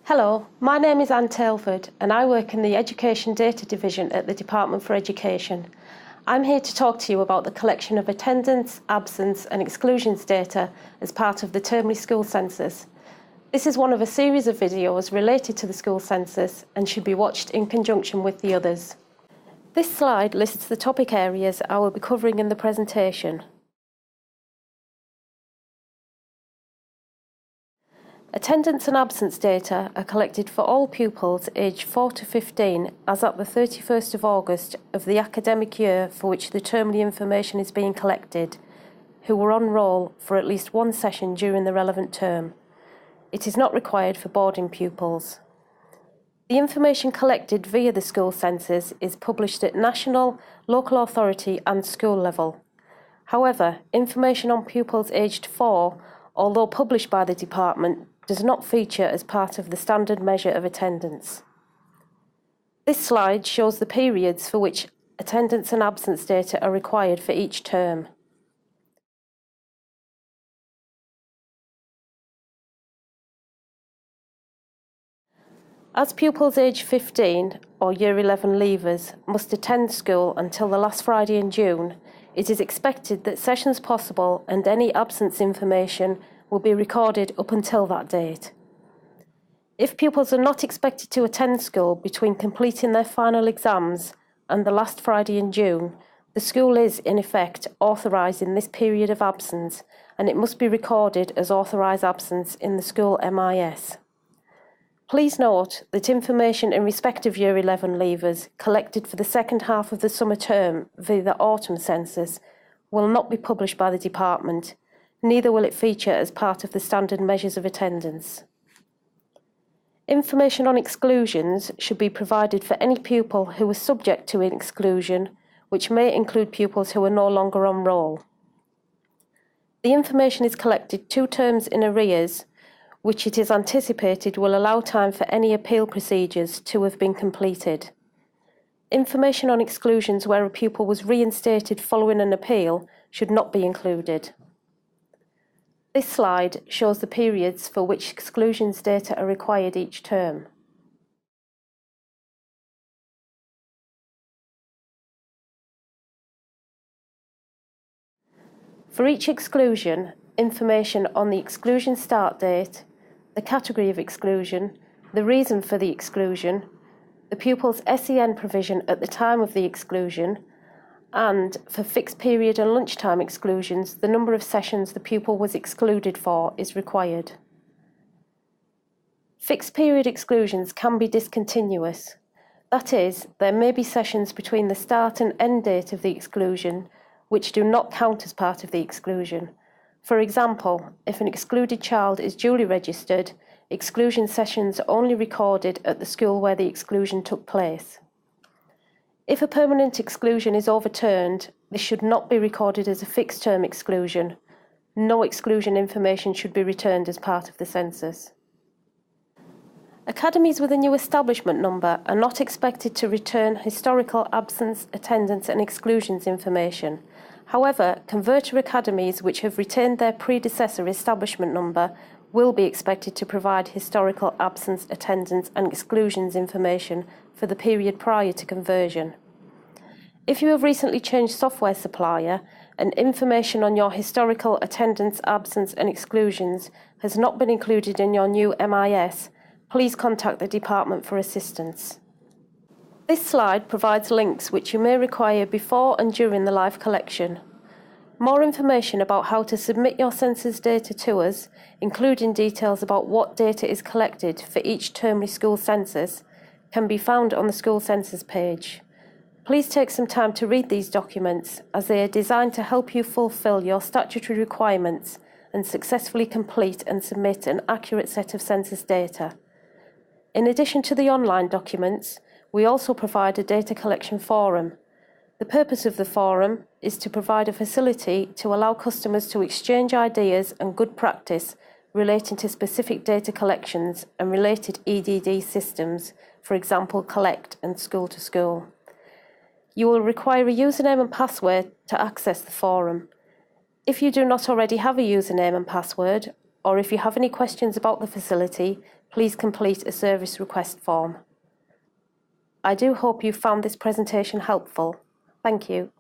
Hello, my name is Anne Tailford and I work in the Education Data Division at the Department for Education. I'm here to talk to you about the collection of attendance, absence and exclusions data as part of the termly school census. This is one of a series of videos related to the school census and should be watched in conjunction with the others. This slide lists the topic areas I will be covering in the presentation. Attendance and absence data are collected for all pupils aged 4 to 15 as at the 31st of August of the academic year for which the termly information is being collected, who were on roll for at least one session during the relevant term. It is not required for boarding pupils. The information collected via the school census is published at national, local authority and school level. However, information on pupils aged 4, although published by the department, does not feature as part of the standard measure of attendance. This slide shows the periods for which attendance and absence data are required for each term. As pupils aged 15 or Year 11 leavers must attend school until the last Friday in June, it is expected that sessions possible and any absence information will be recorded up until that date. If pupils are not expected to attend school between completing their final exams and the last Friday in June, the school is, in effect, authorising this period of absence and it must be recorded as authorised absence in the school MIS. Please note that information in respect of Year 11 leavers collected for the second half of the summer term via the autumn census will not be published by the department. Neither will it feature as part of the standard measures of attendance. Information on exclusions should be provided for any pupil who is subject to an exclusion, which may include pupils who are no longer on roll. The information is collected 2 terms in arrears, which it is anticipated will allow time for any appeal procedures to have been completed. Information on exclusions where a pupil was reinstated following an appeal should not be included. This slide shows the periods for which exclusions data are required each term. For each exclusion, information on the exclusion start date, the category of exclusion, the reason for the exclusion, the pupil's SEN provision at the time of the exclusion, and for fixed period and lunchtime exclusions, the number of sessions the pupil was excluded for is required. Fixed period exclusions can be discontinuous. That is, there may be sessions between the start and end date of the exclusion which do not count as part of the exclusion. For example, if an excluded child is duly registered, exclusion sessions are only recorded at the school where the exclusion took place. If a permanent exclusion is overturned, this should not be recorded as a fixed-term exclusion. No exclusion information should be returned as part of the census. Academies with a new establishment number are not expected to return historical absence, attendance and exclusions information. However, converter academies which have retained their predecessor establishment number will be expected to provide historical absence, attendance and exclusions information for the period prior to conversion. If you have recently changed software supplier and information on your historical attendance, absence and exclusions has not been included in your new MIS, please contact the department for assistance. This slide provides links which you may require before and during the live collection. More information about how to submit your census data to us, including details about what data is collected for each termly school census, can be found on the school census page. Please take some time to read these documents as they are designed to help you fulfil your statutory requirements and successfully complete and submit an accurate set of census data. In addition to the online documents, we also provide a data collection forum. The purpose of the forum is to provide a facility to allow customers to exchange ideas and good practice relating to specific data collections and related EDD systems, for example, Collect and School to School. You will require a username and password to access the forum. If you do not already have a username and password, or if you have any questions about the facility, please complete a service request form. I do hope you found this presentation helpful. Thank you.